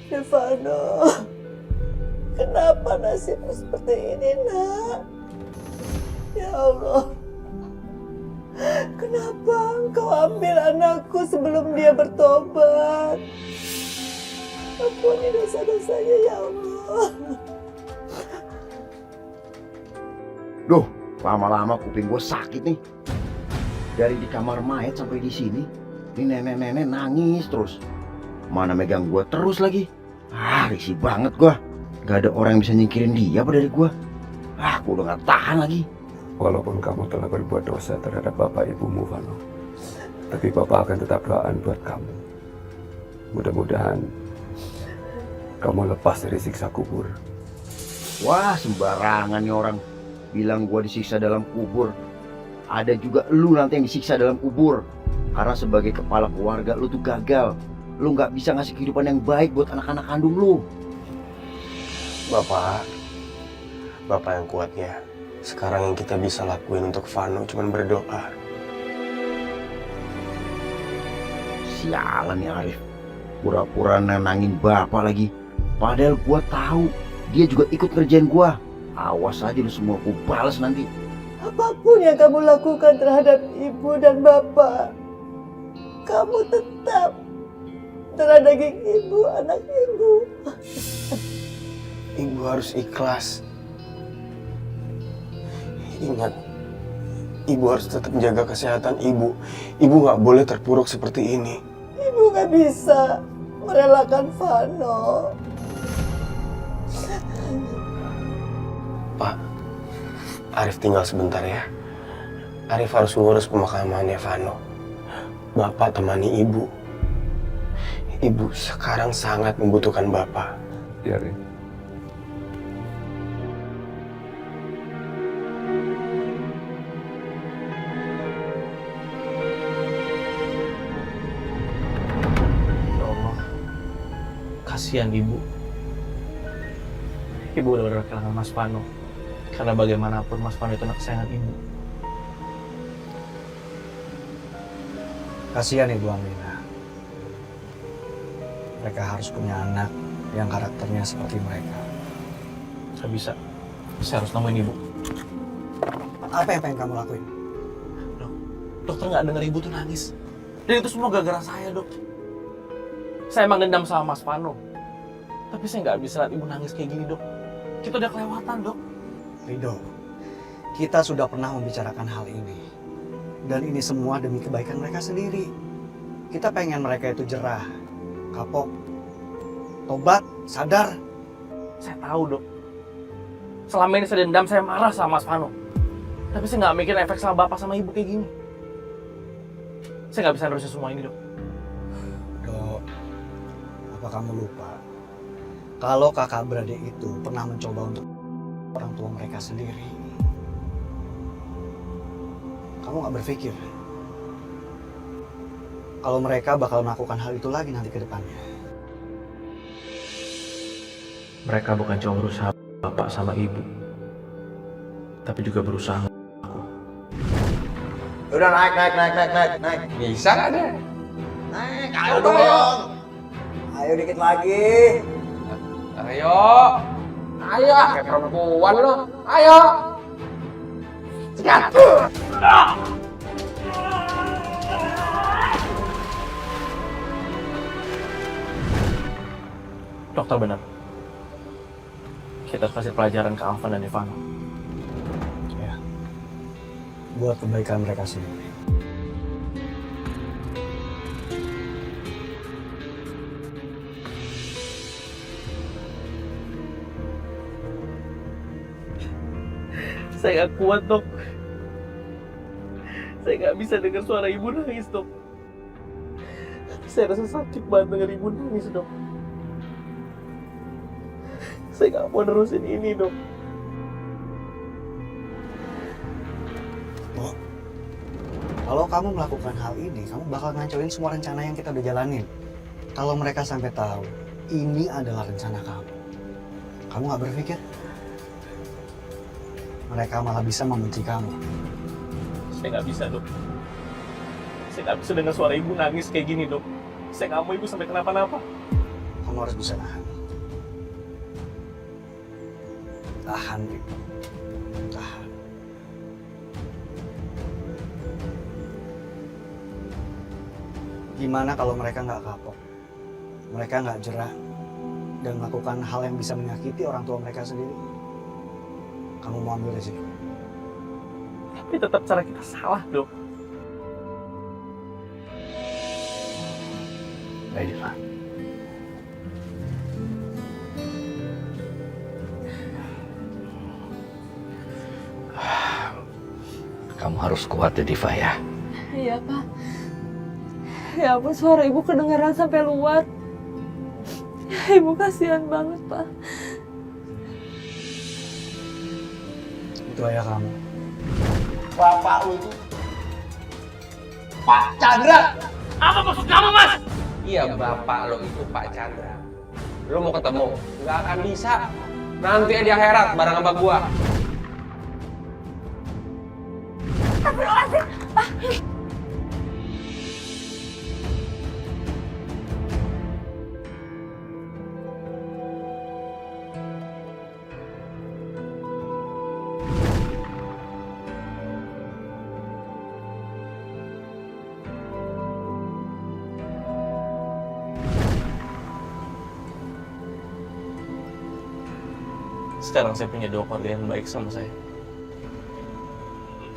Devano, kenapa nasibmu seperti ini, Nak? Ya Allah, kenapa engkau ambil anakku sebelum dia bertobat? Ampuni dosa-dosanya, ya Allah. Duh, lama-lama kuping gue sakit nih. Dari di kamar mayat sampai di sini, ini nenek-nenek nangis terus. Mana megang gue terus lagi. Risih banget gue. Gak ada orang yang bisa nyingkirin dia apa dari gue. Aku udah gak tahan lagi. Walaupun kamu telah berbuat dosa terhadap bapak ibumu, Vano, tapi bapak akan tetap doain buat kamu. Mudah-mudahan kamu lepas dari siksa kubur. Wah, sembarangan nih orang. Bilang gue disiksa dalam kubur. Ada juga lu nanti yang disiksa dalam kubur. Karena sebagai kepala keluarga lu tuh gagal. Lu gak bisa ngasih kehidupan yang baik buat anak-anak kandung lu. Bapak yang kuatnya. Sekarang yang kita bisa lakuin untuk Vano cuma berdoa. Sialan nih Arif. Pura-pura nenangin bapak lagi. Padahal gua tahu dia juga ikut ngerjain gua. Awas aja lu semua, gua balas nanti. Apapun yang kamu lakukan terhadap ibu dan bapak, kamu tetap darah daging ibu, anak ibu. Ibu harus ikhlas. Ingat, ibu harus tetap menjaga kesehatan ibu. Ibu gak boleh terpuruk seperti ini. Ibu gak bisa merelakan Vano. Pak, Arif tinggal sebentar ya. Arif harus ngurus pemakamannya Vano. Bapak temani ibu. Ibu sekarang sangat membutuhkan Bapak. Ya, Rin. Ya Allah, kasihan ibu. Ibu udah kehilangan Mas Vano. Karena bagaimanapun Mas Vano itu anak kesayangan ibu. Kasihan Ibu Amina. Mereka harus punya anak yang karakternya seperti mereka. Saya bisa. Saya harus nemuin ibu. Apa yang pengen kamu lakuin? Dokter nggak dengar ibu tuh nangis. Dan itu semua gara-gara saya, dok. Saya emang dendam sama Mas Vano. Tapi saya nggak bisa lihat ibu nangis kayak gini, dok. Kita udah kelewatan, dok. Rido, kita sudah pernah membicarakan hal ini. Dan ini semua demi kebaikan mereka sendiri. Kita pengen mereka itu jerah, kapok, tobat, sadar. Saya tahu, dok. Selama ini saya dendam, saya marah sama Mas Vano. Tapi saya nggak mikir efek sama bapak sama ibu kayak gini. Saya nggak bisa nerusin semua ini, dok. Dok, apa kamu lupa? Kalau kakak beradik itu pernah mencoba untuk orang tua mereka sendiri. Kamu nggak berpikir kalau mereka bakal melakukan hal itu lagi nanti ke depannya? Mereka bukan cuma berusaha bapak sama ibu, tapi juga berusaha aku. Udah naik. Bisa nggak deh? Naik, ayo dong. Ayo dikit lagi. Ayo, kayak perempuan lo. Ayo. Sekat. Dokter benar. Kita harus kasih pelajaran ke Alvan dan Devano. Ya, buat kebaikan mereka sendiri. Saya gak kuat, dok. Saya gak bisa dengar suara ibu nangis, dok. Saya rasa sakit banget dengar ibu nangis, dok. Saya gak mau nerusin ini, dok. Oh, kalau kamu melakukan hal ini, kamu bakal ngancurin semua rencana yang kita udah jalanin. Kalau mereka sampai tahu, ini adalah rencana kamu. Kamu gak berpikir? Mereka malah bisa membenci kamu. Saya nggak bisa, dok. Saya nggak bisa dengar suara ibu nangis kayak gini, dok. Saya nggak mau ibu sampai kenapa-napa. Kamu harus bisa nahan. Tahan, Ibu. Tahan. Gimana kalau mereka nggak kapok? Mereka nggak jerah dan melakukan hal yang bisa menyakiti orang tua mereka sendiri? Kamu mau ambil resiko? Tapi tetap cara kita salah, Dok. Baik, Diva. Kamu harus kuat ya, Diva ya. Iya, Pak. Ya ampun, suara ibu kedengaran sampai luar. Ibu kasihan banget, Pak. Itu ayah kamu. Bapak lu itu Pak Chandra. Apa maksud kamu, Mas? Iya, bapak lo itu Pak Chandra. Lo mau ketemu? Nggak akan bisa. Nanti di akhirat bareng sama gua. Sekarang saya punya dua keluarga yang baik sama saya.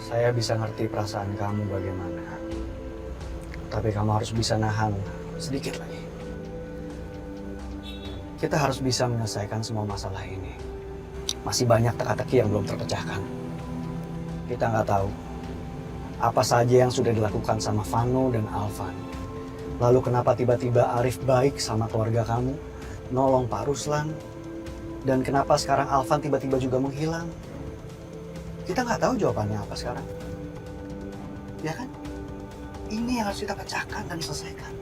Saya bisa ngerti perasaan kamu bagaimana. Tapi kamu harus bisa nahan sedikit lagi. Kita harus bisa menyelesaikan semua masalah ini. Masih banyak teka-teki yang belum terpecahkan. Kita nggak tahu apa saja yang sudah dilakukan sama Vano dan Alvan. Lalu kenapa tiba-tiba Arif baik sama keluarga kamu, nolong Pak Ruslan, dan kenapa sekarang Alvan tiba-tiba juga menghilang? Kita nggak tahu jawabannya apa sekarang. Ya kan? Ini yang harus kita pecahkan dan selesaikan.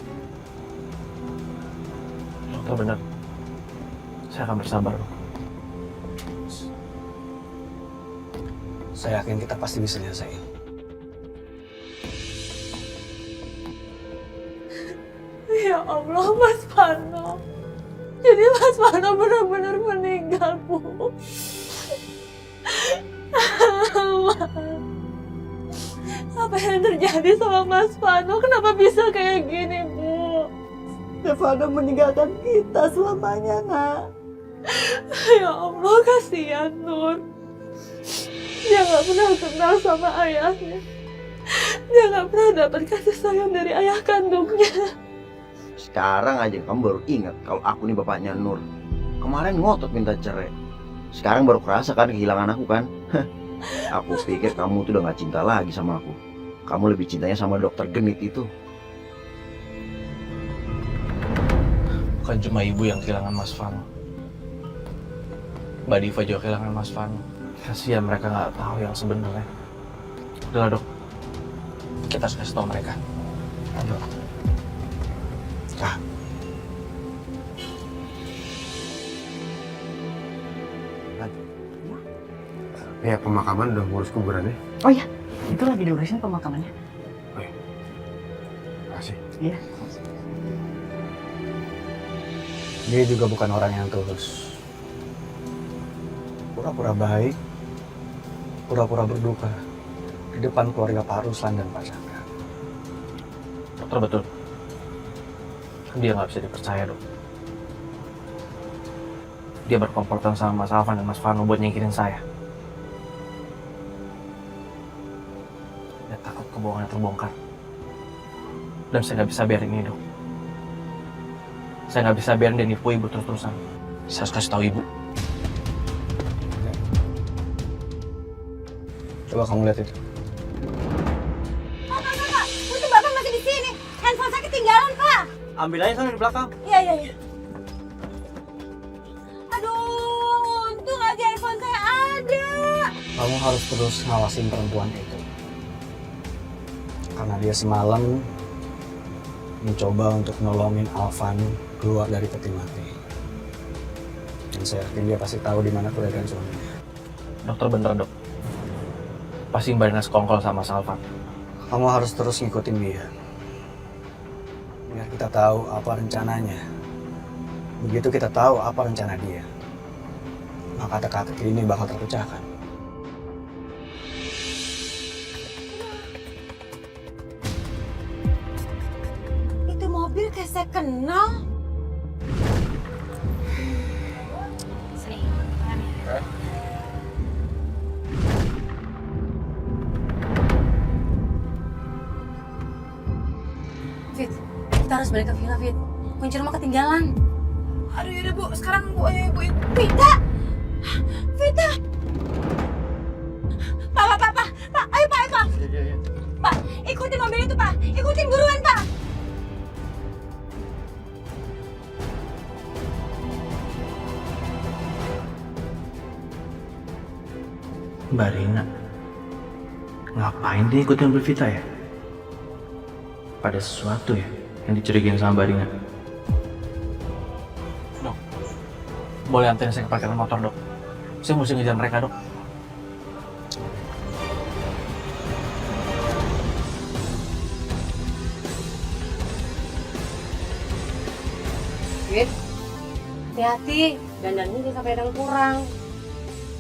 Dokter benar. Saya akan bersabar, Dok. Saya yakin kita pasti bisa nyelesain. Ya Allah, Mas Vano. Jadi Mas Vano benar-benar meninggal, Bu. Apa yang terjadi sama Mas Vano? Kenapa bisa kayak gini, Bu? Vano meninggalkan kita selamanya, Nak. Ya Allah, kasihan Nur. Dia gak pernah kenal sama ayahnya. Dia gak pernah dapat kasih sayang dari ayah kandungnya. Sekarang aja kamu baru ingat kalau aku nih bapaknya Nur. Kemarin ngotot minta cerai. Sekarang baru kerasa kan kehilangan aku kan? Aku pikir kamu tuh udah gak cinta lagi sama aku. Kamu lebih cintanya sama dokter genit itu. Bukan cuma ibu yang kehilangan Mas Vano. Mbak Diva juga kehilangan Mas Vano. Kasihan mereka nggak tahu yang sebenarnya. Udahlah, Dok. Kita harus kasih tahu mereka. Ayo. Kak. Ya, pemakaman udah ngurus kuburannya. Oh ya, itu lagi diurusin pemakamannya. Makasih. Iya. Dia juga bukan orang yang tulus. Pura-pura baik, pura-pura berduka di depan keluarga Pak Ruslan dan Pak Chandra. Dokter betul. Dia nggak bisa dipercaya, Dok. Dia berkomplotan sama Mas Alvan dan Mas Vano buat nyingkirin saya. Dia takut kebohongannya terbongkar. Dan saya nggak bisa biarin ini, Dok. Saya nggak bisa biarin dia nipu ibu terus-terusan. Saya harus kasih tahu ibu. Coba kamu lihat itu. Pak, untung Bapak masih di sini. Handphone saya ketinggalan, Pak. Ambil aja sana di belakang. Iya. Aduh, untung aja handphone saya ada. Kamu harus terus ngawasin perempuan itu. Karena dia semalam mencoba untuk nolongin Alvan keluar dari peti mati. Dan saya yakin dia pasti tahu di mana keberadaan suaminya. Dokter bener, Dok. Pasti Mbak Dina sekongkol sama Mas Alvan. Kamu harus terus ngikutin dia. Biar kita tahu apa rencananya Begitu kita tahu apa rencana dia, maka teka-teki ini bakal terpecahkan. Itu mobil kayak saya kenal. Sini, tangan ya. Fit, kita harus balik ke villa, Fit. Kunci rumah ketinggalan. Aduh yaudah Bu, sekarang Bu, Vita! Vita! Pak, ayo Pak Eko! Pak, ikutin mobil itu Pak, ikutin buruan Pak! Mbak Rina, ngapain dia ikutin mobil Vita ya? Ada sesuatu ya yang dicurigain sama Mbak Rina. Dok, boleh anterin saya ke parkiran motor dok? Saya mesti ngejar mereka dok. Fit, hati-hati, dandannya jangan sampai ada yang kurang.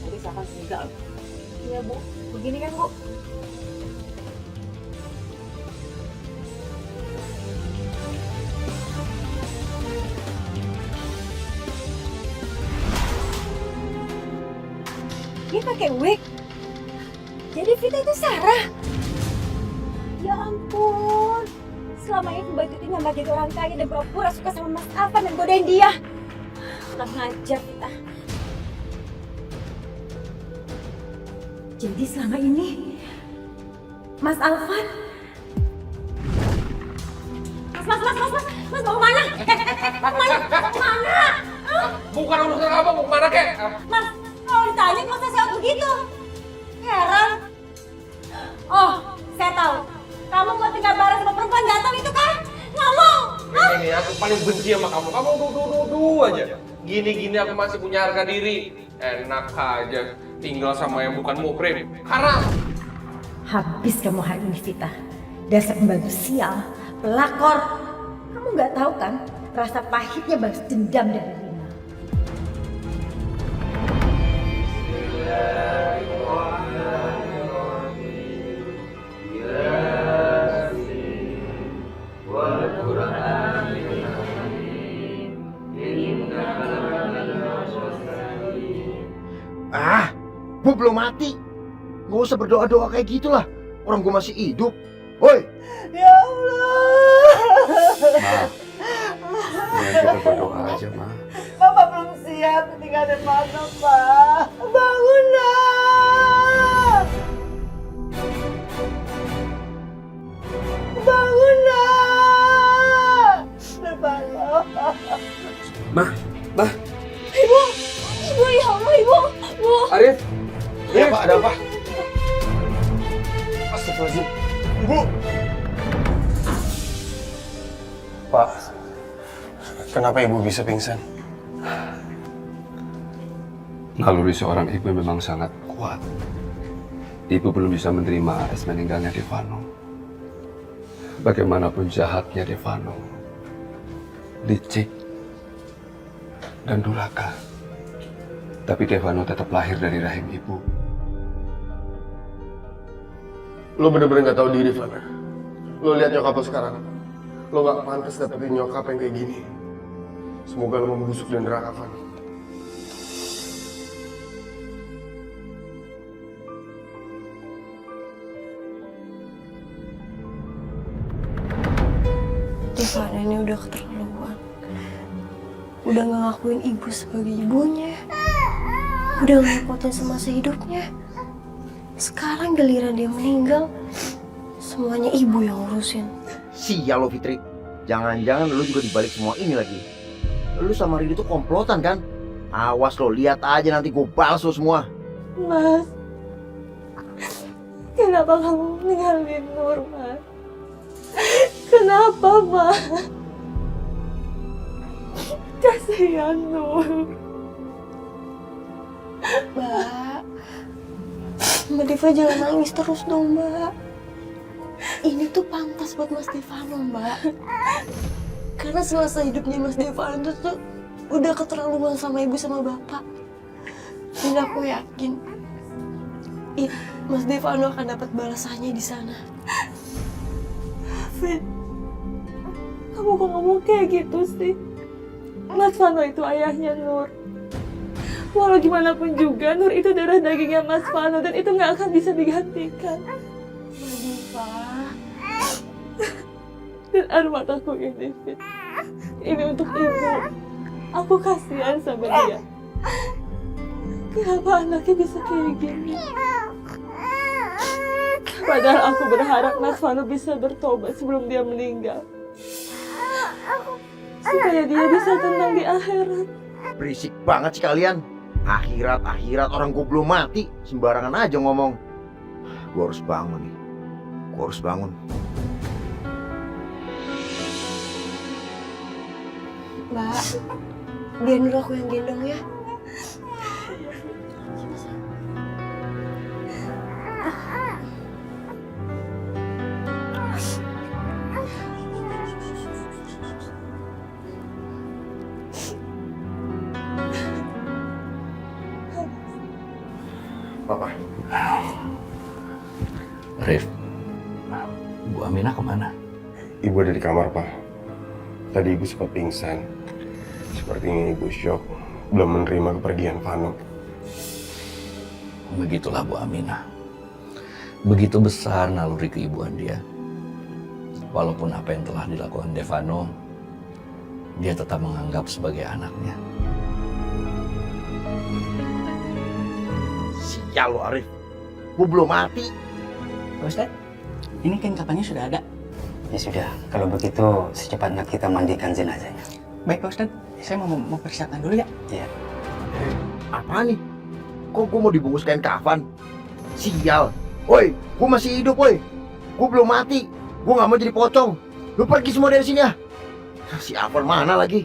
Nanti siapa juga. Iya Bu, begini kan Bu? Dia pakai wig. Jadi Vita itu Sarah. Ya ampun. Selama ini Mbak Tuti nyamar jadi orang kaya dan pura-pura suka sama Mas Alvan dan godain dia. Kurang ngajar Vita. Jadi selama ini Mas Alvan. Mas mau kemana? Kemana? Bukan urusan kamu, mau kemana kek? Mas, kalau ditanya masa saya begitu? Heran. Oh, saya tahu. Kamu mau tinggal bareng sama perempuan ganteng itu kan? Ngomong! Ini aku paling benci sama kamu. Kamu dudu aja. Gini-gini aku masih punya harga diri. Enak aja tinggal sama yang bukan muhrim. Haram. Habis kamu hari ini, Vita. Dasar pembantu sial, pelakor. Kamu nggak tahu kan rasa pahitnya balas dendam dari Rina. Ah, gue belum mati. Gak usah berdoa-doa kayak gitulah. Orang gue masih hidup. Woi, Ya Allah. Ya kita berdoa aja, Ma. Bapak belum siap ketinggalan mana, Pak. Bangun, nak. Bangun, nak. Ma, Ibu, ya Allah, Ibu. Bu. Arif. Iya Pak, ada apa? Astagfirullahaladzim. Ibu! Pak, kenapa ibu bisa pingsan? Naluri seorang ibu memang sangat kuat. Ibu belum bisa menerima atas meninggalnya Devano. Bagaimanapun jahatnya Devano, licik, dan durhaka. Tapi Devano tetap lahir dari rahim ibu. Lo bener-bener gak tahu diri, Fana. Lo lihat nyokap lo sekarang. Lo gak pantas dapetin nyokap yang kayak gini. Semoga lo membusuk di neraka, Fana. Devana ini udah keterlaluan. Udah gak ngakuin ibu sebagai ibunya. Udah ngerepotin semasa hidupnya. Sekarang giliran dia meninggal, semuanya ibu yang ngurusin. sial lo Fitri. Jangan-jangan lu juga dibalik semua ini lagi. Lu sama Ridi tuh komplotan kan? Awas lo, lihat aja nanti gue balas lo semua. Mas, kenapa kamu ninggalin Nur, Mas? Kenapa, Mas? Kasihan Nur. Mbak Deva jangan nangis terus dong, Mbak. Ini tuh pantas buat Mas Devano, Mbak. Karena semasa hidupnya Mas Devano tuh udah keterlaluan sama ibu sama bapak. Dan aku yakin Mas Devano akan dapat balasannya di sana. Fit, kamu kok ngomong kayak gitu sih? Mas Vano itu ayahnya Nur. Walau gimana pun juga, Nur itu darah dagingnya Mas Vano dan itu nggak akan bisa digantikan. Diva. Dan air mataku ini, Fit. Ini untuk ibu. Aku kasihan sama dia. Kenapa anaknya bisa kayak gini? Padahal aku berharap Mas Vano bisa bertobat sebelum dia meninggal. Supaya dia bisa tenang di akhirat. Berisik banget sih kalian. Akhirat orang gue belum mati. Sembarangan aja ngomong. Gue harus bangun nih. Gue harus bangun. Mbak, biar Nur aku yang gendong ya. Papa. Rif, Bu Aminah kemana? Ibu ada di kamar, Pak. Tadi ibu sempat pingsan. Sepertinya ibu shock, belum menerima kepergian Vano. Begitulah Bu Aminah. Begitu besar naluri keibuan dia. Walaupun apa yang telah dilakukan Devano, dia tetap menganggap sebagai anaknya. Sial lo Arif. Gue belum mati. Pak Ustadz, ini kain kafannya sudah ada. Ya sudah, kalau begitu secepatnya kita mandikan jenazahnya. Baik Pak Ustadz, saya mau persiapkan dulu ya. Iya. Apa nih? Kok gue mau dibungkus kain kafan? Sial. Woi, gue masih hidup woi. Gue belum mati. Gue gak mau jadi pocong. Lu pergi semua dari sini ya. Si Afan mana lagi?